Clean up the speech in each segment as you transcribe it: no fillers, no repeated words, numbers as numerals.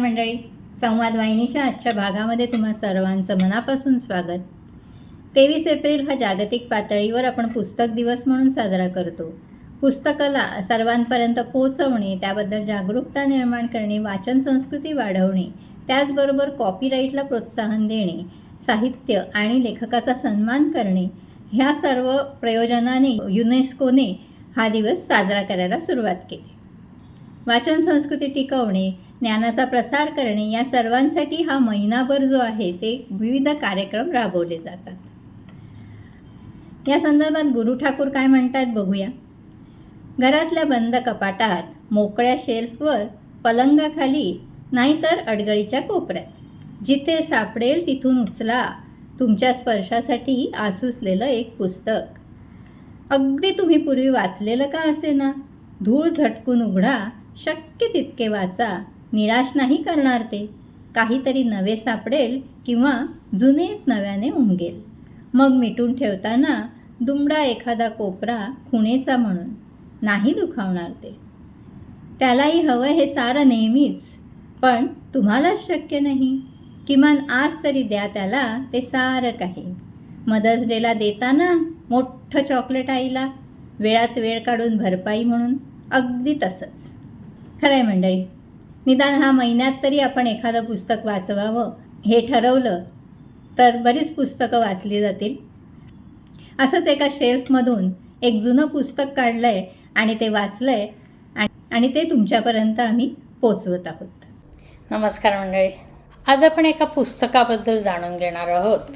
मंडळी, संवाद वाहिनीच्या आजच्या भागामध्ये तुम्हा सर्वांचं मनापासून स्वागत. 23 एप्रिल हा जागतिक पातळीवर आपण पुस्तक दिवस म्हणून साजरा करतो. पुस्तकाला सर्वांपर्यंत पोहोचवणे, त्याबद्दल जागरूकता निर्माण करणे, वाचन संस्कृती वाढवणे, त्याचबरोबर कॉपीराईटला प्रोत्साहन देणे, साहित्य आणि लेखकाचा सन्मान करणे, ह्या सर्व प्रयोजनाने युनेस्कोने हा दिवस साजरा करायला सुरुवात केली. वाचन संस्कृती टिकवणे, ज्ञानाचा प्रसार करणे, या सर्वांसाठी हा महिनाभर जो आहे ते विविध कार्यक्रम राबवले जातात. या संदर्भात गुरु ठाकूर काय म्हणतात बघूया. घरातल्या बंद कपाटात, मोकळ्या शेल्फवर, पलंगाखाली, नाहीतर अडगळीच्या कोपऱ्यात, जिथे सापडेल तिथून उचला तुमच्या स्पर्शासाठी आसुसलेलं एक पुस्तक. अगदी तुम्ही पूर्वी वाचलेलं का असेना, धूळ झटकून उघडा, शक्य तितके वाचा. निराश नाही करणार ते. काहीतरी नवे सापडेल किंवा जुनेच नव्याने उमगेल. मग मिटून ठेवताना दुमडा एखादा कोपरा खुणेचा म्हणून नाही दुखावणार ते. त्यालाही हवं हे सारं नेहमीच, पण तुम्हालाच शक्य नाही. किमान आज तरी द्या त्याला ते सारं काही. मदर्स डेला देताना मोठं चॉकलेट आईला, वेळात वेळ काढून भरपाई म्हणून. अगदी तसंच खरं आहे मंडळी. निदान हा महिन्यात तरी आपण एखादं पुस्तक वाचवावं हे ठरवलं तर बरीच पुस्तकं वाचली जातील. असंच एका शेल्फमधून एक जुनं पुस्तक काढलं आहे आणि ते वाचलं आहे आणि ते तुमच्यापर्यंत आम्ही पोचवत आहोत. नमस्कार मंडळी. आज आपण एका पुस्तकाबद्दल जाणून घेणार आहोत.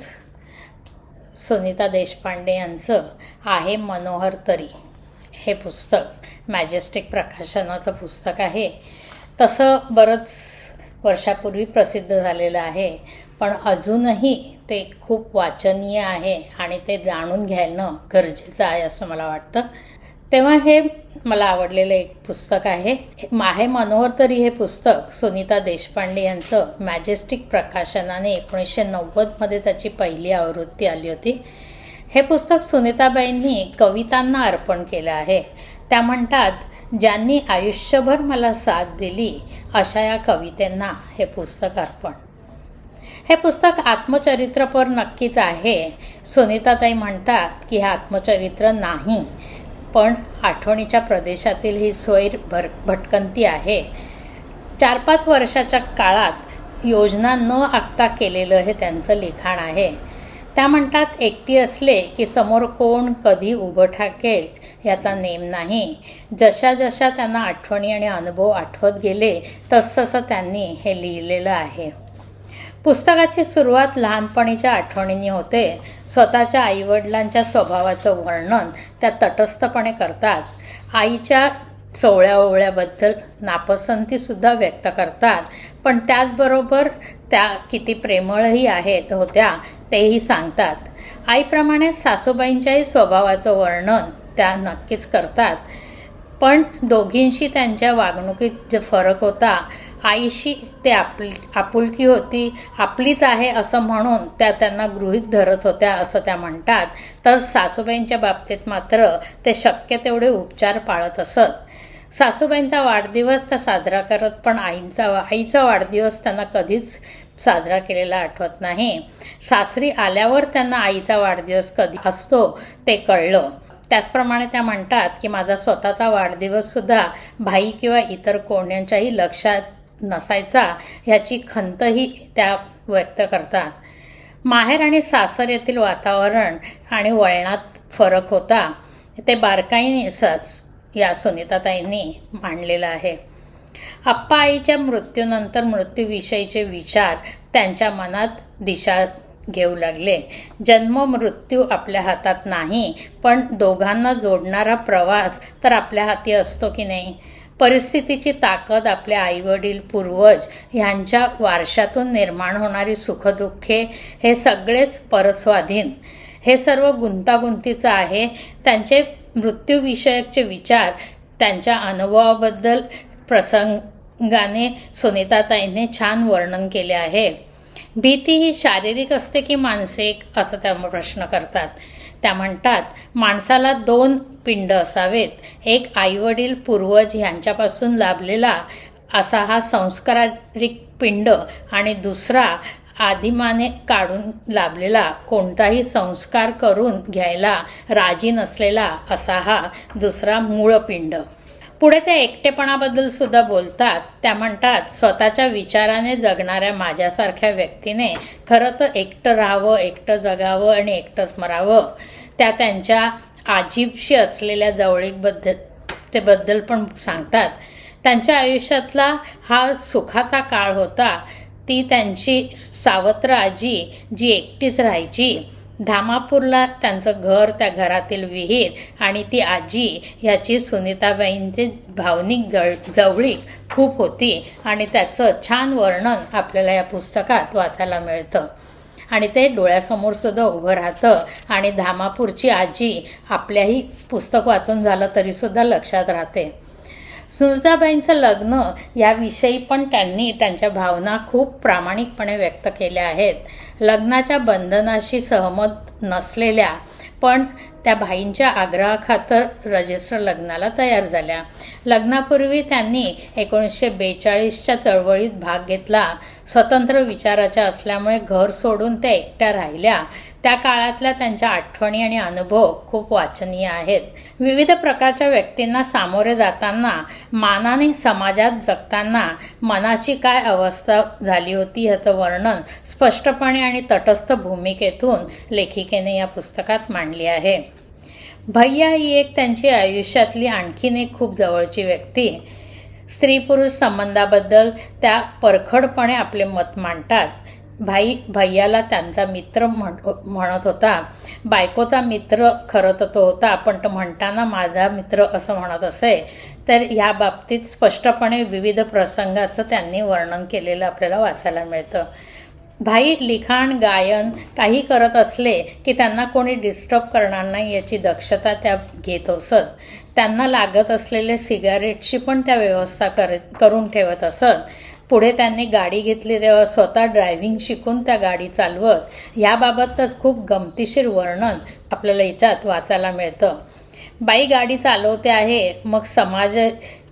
सुनीता देशपांडे यांचं आहे मनोहर तरी हे पुस्तक मॅजेस्टिक प्रकाशनाचं पुस्तक आहे. तसं बरंच वर्षापूर्वी प्रसिद्ध झालेलं आहे, पण अजूनही ते खूप वाचनीय आहे आणि ते जाणून घ्यायला गरजेचं आहे असं मला वाटतं. तेव्हा हे मला आवडलेलं एक पुस्तक आहे. मनोहर तरी हे पुस्तक सुनीता देशपांडे यांचं मॅजेस्टिक प्रकाशनाने 1990मध्ये त्याची पहिली आवृत्ती आली होती. हे पुस्तक सुनीताबाईंनी कवितांना अर्पण केलं आहे. त्या म्हणतात, ज्यांनी आयुष्यभर मला साथ दिली अशा या कवितेंना हे पुस्तक अर्पण. हे पुस्तक आत्मचरित्रपर नक्कीच आहे. सुनीताताई म्हणतात की हे आत्मचरित्र नाही, पण आठवणीच्या प्रदेशातील ही स्वैर भटकंती आहे. 4-5 वर्षाच्या काळात योजना न आखता केलेलं हे त्यांचं लिखाण आहे. त्या म्हणतात, एकटी असले की समोर कोण कधी उभं ठाकेल याचा नेम नाही. जशा जशा त्यांना आठवणी आणि अनुभव आठवत गेले तसतसं त्यांनी हे लिहिलेलं आहे. पुस्तकाची सुरुवात लहानपणीच्या आठवणींनी होते. स्वतःच्या आईवडिलांच्या स्वभावाचं वर्णन त्या तटस्थपणे करतात. आईच्या सोवळ्याओवळ्याबद्दल नापसंतीसुद्धा व्यक्त करतात, पण त्याचबरोबर त्या किती प्रेमळही होत्या तेही सांगतात. आईप्रमाणे सासूबाईंच्याही स्वभावाचं वर्णन त्या नक्कीच करतात, पण दोघींशी त्यांच्या वागणुकीत जे फरक होता, आईशी ते आपुलकी होती, आपलीच आहे असं म्हणून त्या त्यांना गृहीत धरत होत्या असं त्या म्हणतात. तर सासूबाईंच्या बाबतीत मात्र ते शक्य तेवढे उपचार पाळत असत. सासूबाईंचा वाढदिवस त्या साजरा करत, पण आईचा वाढदिवस त्यांना कधीच साजरा केलेला आठवत नाही. सासरी आल्यावर त्यांना आईचा वाढदिवस कधी असतो ते कळलं. त्याचप्रमाणे त्या म्हणतात की माझा स्वतःचा वाढदिवससुद्धा भाई किंवा इतर कोणाच्याही लक्षात नसायचा ह्याची खंतही त्या व्यक्त करतात. माहेर आणि सासर येथील वातावरण आणि वळणात फरक होता, ते बारकाईने या सुनीताताईंनी मांडलेलं आहे. आप्पा आईच्या मृत्यूनंतर मृत्यूविषयीचे विचार त्यांच्या मनात दिशा घेऊ लागले. जन्म मृत्यू आपल्या हातात नाही, पण दोघांना जोडणारा प्रवास तर आपल्या हाती असतो की नाही. परिस्थितीची ताकद, आपले आईवडील, पूर्वज ह्यांच्या वारशातून निर्माण होणारी सुखदुःखे हे सगळेच परस्वाधीन. हे सर्व गुंतागुंतीचं आहे. त्यांचे मृत्यूविषयकचे विचार, त्यांच्या अनुभवाबद्दल प्रसंगाने सुनीताताईंनी छान वर्णन केले आहे. भीती ही शारीरिक असते की मानसिक असं त्या प्रश्न करतात. त्या म्हणतात, माणसाला 2 पिंड असावेत. एक आईवडील पूर्वज यांच्यापासून लाभलेला असा हा संस्कारिक पिंड आणि दुसरा आदिमाने काढून लाभलेला कोणताही संस्कार करून घ्यायला राजी नसलेला असा हा दुसरा मूळ पिंड. पुढे त्या एकटेपणाबद्दल सुद्धा बोलतात. त्या म्हणतात, स्वतःच्या विचाराने जगणाऱ्या माझ्यासारख्या व्यक्तीने खरं तर एकटं राहावं, एकटं जगावं आणि एकटंच मरावं. त्या त्यांच्या आजीबशी असलेल्या जवळीकबद्दल पण सांगतात. त्यांच्या आयुष्यातला हा सुखाचा काळ होता. ती त्यांची सावत्र आजी जी एकटीच राहायची. धामापूरला त्यांचं घर, त्या घरातील विहीर आणि ती आजी ह्याची सुनीताबाईंची भावनिक जवळीक खूप होती आणि त्याचं छान वर्णन आपल्याला या पुस्तकात वाचायला मिळतं. आणि ते डोळ्यासमोर सुद्धा उभं राहतं आणि धामापूरची आजी आपल्याही पुस्तक वाचून झालं तरीसुद्धा लक्षात राहते. सुनीताबाईंचं लग्न याविषयी पण त्यांनी त्यांच्या भावना खूप प्रामाणिकपणे व्यक्त केल्या आहेत. लग्नाच्या बंधनाशी सहमत नसलेल्या पण त्या भाईंच्या आग्रहाखातर रजिस्टर लग्नाला तयार झाल्या. लग्नापूर्वी त्यांनी 1942च्या चळवळीत भाग घेतला. स्वतंत्र विचाराच्या असल्यामुळे घर सोडून त्या एकट्या राहिल्या. त्या काळातल्या त्यांच्या आठवणी आणि अनुभव खूप वाचनीय आहेत. विविध प्रकारच्या व्यक्तींना सामोरे जाताना, मानाने समाजात जगताना मनाची काय अवस्था झाली होती ह्याचं वर्णन स्पष्टपणे आणि तटस्थ भूमिकेतून लेखिकेने या पुस्तकात मांडली आहे. भैया ही एक त्यांची आयुष्यातली आणखीन एक खूप जवळची व्यक्ती. स्त्री पुरुष संबंधाबद्दल त्या परखडपणे आपले मत मांडतात. भैयाला त्यांचा मित्र म्हणत होता. बायकोचा मित्र खरं तर तो होता, पण तो म्हणताना माझा मित्र असं म्हणत असे. तर या बाबतीत स्पष्टपणे विविध प्रसंगाचं त्यांनी वर्णन केलेलं आपल्याला वाचायला मिळतं. भाई लिखाण, गायन काही करत असले की त्यांना कोणी डिस्टर्ब करणार नाही याची दक्षता त्या घेत असत. त्यांना लागत असलेले सिगारेटची पण त्या व्यवस्था करून ठेवत असत. पुढे त्यांनी गाडी घेतली तेव्हा स्वतः ड्रायव्हिंग शिकून त्या गाडी चालवत. याबाबतच खूप गमतीशीर वर्णन आपल्याला याच्यात वाचायला मिळतं. बाई गाडी चालवते आहे, मग समाज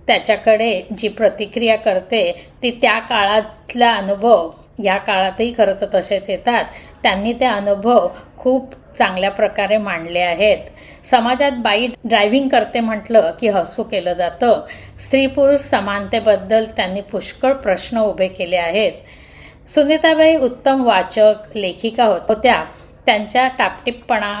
त्याच्याकडे जी प्रतिक्रिया करते ती त्या काळातला अनुभव या काळातही खरं तर तसेच येतात. त्यांनी ते अनुभव खूप चांगल्या प्रकारे मांडले आहेत. समाजात बाई ड्रायव्हिंग करते म्हटलं की हसू केलं जातं. स्त्री पुरुष समानतेबद्दल त्यांनी पुष्कळ प्रश्न उभे केले आहेत. सुनीताबाई उत्तम वाचक, लेखिका होत्या. त्यांच्या टापटीपपणा,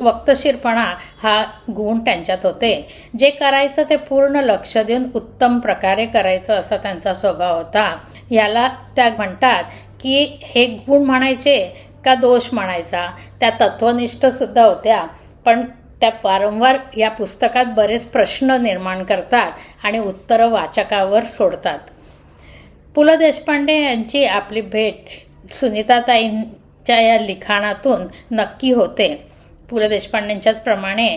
वक्तशीरपणा हा गुण त्यांच्यात होते. जे करायचं ते पूर्ण लक्ष देऊन उत्तम प्रकारे करायचं असा त्यांचा स्वभाव होता. याला त्या म्हणतात की हे गुण म्हणायचे का दोष म्हणायचा. त्या तत्वनिष्ठ सुद्धा होत्या, पण त्या वारंवार या पुस्तकात बरेच प्रश्न निर्माण करतात आणि उत्तरं वाचकावर सोडतात. पु ल देशपांडे यांची आपली भेट सुनीताताईंच्या या लिखाणातून नक्की होते. पु ल देशपांडेंच्याच प्रमाणे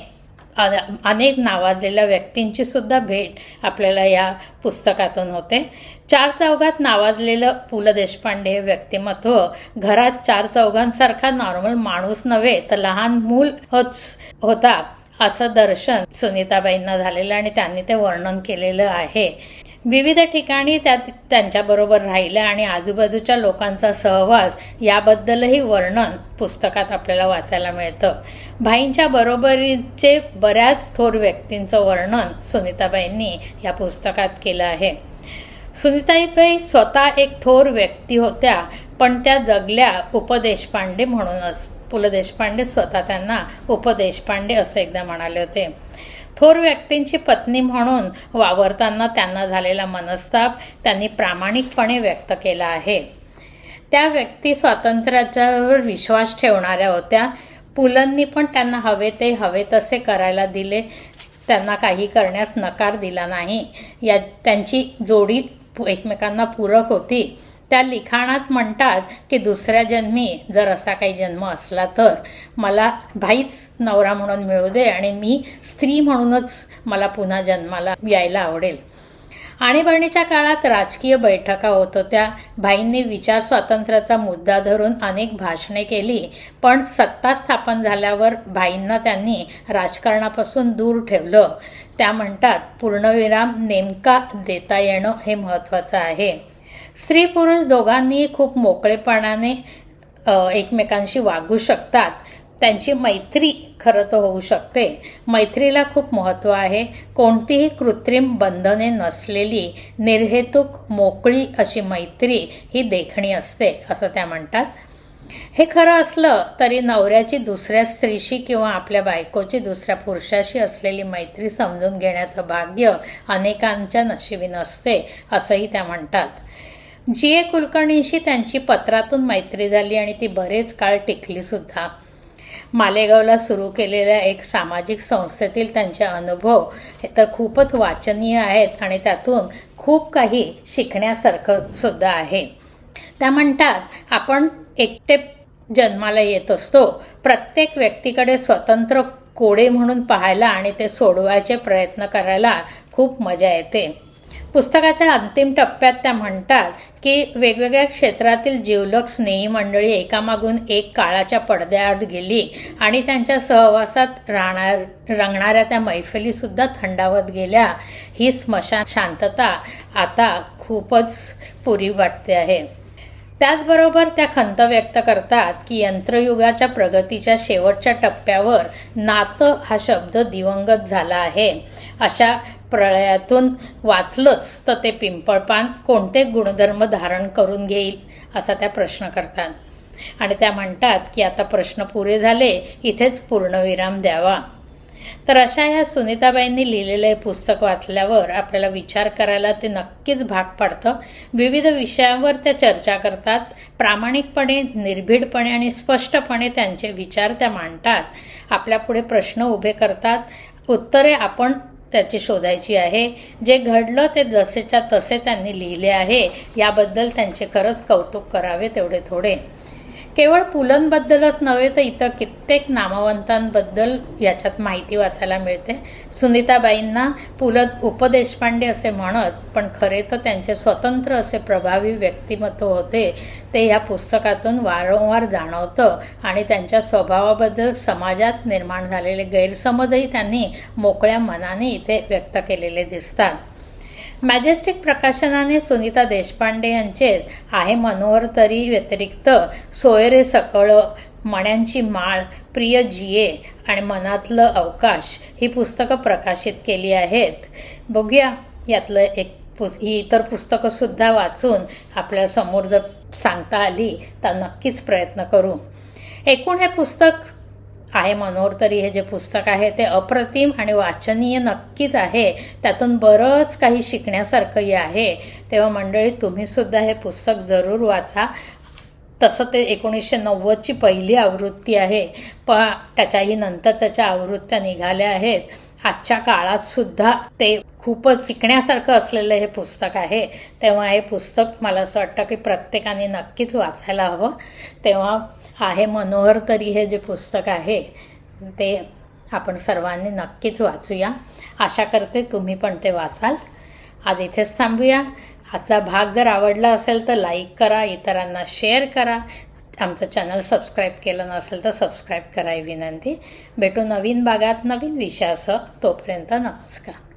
अनेक नावाजलेल्या व्यक्तींची सुद्धा भेट आपल्याला या पुस्तकातून होते. चार चौघात नावाजलेलं पु ल देशपांडे हे व्यक्तिमत्व घरात चार चौघांसारखा नॉर्मल माणूस नव्हे तर लहान मूल होता असं दर्शन सुनीताबाईंना झालेलं आणि त्यांनी ते वर्णन केलेलं आहे. विविध ठिकाणी त्यांच्याबरोबर राहिल्या आणि आजूबाजूच्या लोकांचा सहवास याबद्दलही वर्णन पुस्तकात आपल्याला वाचायला मिळतं. भाईंच्या बरोबरीचे बऱ्याच थोर व्यक्तींचं वर्णन सुनीताबाईंनी या पुस्तकात केलं आहे. सुनीताबाई स्वतः एक थोर व्यक्ती होत्या, पण त्या जगल्या उपदेशपांडे म्हणूनच. पु ल देशपांडे स्वतः त्यांना उपदेशपांडे असं एकदा म्हणाले होते. थोर व्यक्तींची पत्नी म्हणून वावरताना त्यांना झालेला मनस्ताप त्यांनी प्रामाणिकपणे व्यक्त केला आहे. त्या व्यक्ती स्वातंत्र्यावर विश्वास ठेवणाऱ्या होत्या. पुलंनी पण त्यांना हवे तसे करायला दिले. त्यांना काही करण्यास नकार दिला नाही. त्यांची जोडी एकमेकांना पूरक होती. त्या लिखाणात म्हणतात की दुसऱ्या जन्मी जर असा काही जन्म असला तर मला भाईच नवरा म्हणून मिळू दे आणि मी स्त्री म्हणूनच मला पुन्हा जन्माला यायला आवडेल. आणीबाणीच्या काळात राजकीय बैठका होत होत्या. भाईंनी विचार स्वातंत्र्याचा मुद्दा धरून अनेक भाषणे केली, पण सत्ता स्थापन झाल्यावर भाईंना त्यांनी राजकारणापासून दूर ठेवलं. त्या म्हणतात, पूर्णविराम नेमका देता येणं हे महत्त्वाचं आहे. स्त्री पुरुष दोघांनी खूप मोकळेपणाने एकमेकांशी वागू शकतात. त्यांची मैत्री खरं तर होऊ शकते. मैत्रीला खूप महत्त्व आहे. कोणतीही कृत्रिम बंधने नसलेली निर्हेतुक मोकळी अशी मैत्री ही देखणी असते, असं त्या म्हणतात. हे खरं असलं तरी नवऱ्याची दुसऱ्या स्त्रीशी किंवा आपल्या बायकोची दुसऱ्या पुरुषाशी असलेली मैत्री समजून घेण्याचं भाग्य अनेकांच्या नशिबी नसते, असंही त्या म्हणतात. जी.ए. कुलकर्णींशी त्यांची पत्रातून मैत्री झाली आणि ती बरेच काळ टिकली सुद्धा. मालेगावला सुरू केलेल्या एक सामाजिक संस्थेतील त्यांचे अनुभव हे तर खूपच वाचनीय आहेत आणि त्यातून खूप काही शिकण्यासारखं सुद्धा आहे. त्या म्हणतात, आपण एकटे जन्माला येत असतो. प्रत्येक व्यक्तीकडे स्वतंत्र कोडे म्हणून पाहायला आणि ते सोडवायचे प्रयत्न करायला खूप मजा येते. पुस्तकाच्या अंतिम टप्प्यात त्या म्हणतात की वेगवेगळ्या क्षेत्रातील जिवलग स्नेही मंडळी एकामागून एक काळाच्या पडद्याआड गेली आणि त्यांच्या सहवासात रंगणाऱ्या त्या मैफिलीसुद्धा थंडावत गेल्या. ही स्मशान शांतता आता खूपच पुरी वाटते आहे. त्याचबरोबर त्या खंत व्यक्त करतात की यंत्रयुगाच्या प्रगतीच्या शेवटच्या टप्प्यावर नातं हा शब्द दिवंगत झाला आहे. अशा प्रळयातून वाचलंच तर ते पिंपळपान कोणते गुणधर्म धारण करून घेईल असा त्या प्रश्न करतात. आणि त्या म्हणतात की आता प्रश्न पुरे झाले, इथेच पूर्णविराम द्यावा. तर अशा ह्या सुनीताबाईंनी लिहिलेलं हे पुस्तक वाचल्यावर आपल्याला विचार करायला ते नक्कीच भाग पाडतं. विविध विषयांवर त्या चर्चा करतात. प्रामाणिकपणे, निर्भीडपणे आणि स्पष्टपणे त्यांचे विचार त्या मांडतात. आपल्यापुढे प्रश्न उभे करतात. उत्तरे आपण त्याची शोधायची आहे. जे घडलं ते जसेच्या तसे त्यांनी लिहिले आहे. याबद्दल त्यांचे खरंच कौतुक करावे तेवढे थोडे. केवळ पुलंबद्दलच नव्हे तर इतर कित्येक नामवंतांबद्दल याच्यात माहिती वाचायला मिळते. सुनीताबाईंना पुलं उपदेशपांडे असे म्हणत, पण खरे तर त्यांचे स्वतंत्र असे प्रभावी व्यक्तिमत्व होते. ते ह्या पुस्तकातून वारंवार जाणवतं आणि त्यांच्या स्वभावाबद्दल समाजात निर्माण झालेले गैरसमजही त्यांनी मोकळ्या मनाने इथे व्यक्त केलेले दिसतात. मॅजेस्टिक प्रकाशनाने सुनीता देशपांडे यांचेच आहे मनोहर तरी व्यतिरिक्त सोयरे सकळ, मण्यांची माळ, प्रिय जी.ए. आणि मनातलं अवकाश ही पुस्तकं प्रकाशित केली आहेत. बघूया यातलं ही इतर पुस्तकंसुद्धा वाचून आपल्या समोर जर सांगता आली तर नक्कीच प्रयत्न करू. एकूण हे पुस्तक आहे मनोहर तरी हे जे पुस्तक आहे ते अप्रतिम आणि वाचनीय नक्कीच आहे. त्यातून बरंच काही शिकण्यासारखंही आहे. तेव्हा मंडळी, तुम्हीसुद्धा हे पुस्तक जरूर वाचा. तसं ते 1990ची पहिली आवृत्ती आहे, पण त्याच्याही नंतर त्याच्या आवृत्त्या निघाल्या आहेत. आजच्या काळातसुद्धा ते खूपच शिकण्यासारखं असलेलं हे पुस्तक आहे. तेव्हा हे पुस्तक मला असं वाटतं की प्रत्येकाने नक्कीच वाचायला हवं. तेव्हा आहे मनोहर तरी हे जे पुस्तक आहे ते आपण सर्वांनी नक्कीच वाचूया. आशा करते तुम्ही पण ते वाचाल. आज इथेच थांबूया. आजचा भाग जर आवडला असेल तर लाईक करा, इतरांना शेअर करा. आमचं चॅनल सबस्क्राईब केलं नसेल तर सबस्क्राईब करायची विनंती. भेटू नवीन भागात नवीन विषयासह. तोपर्यंत नमस्कार.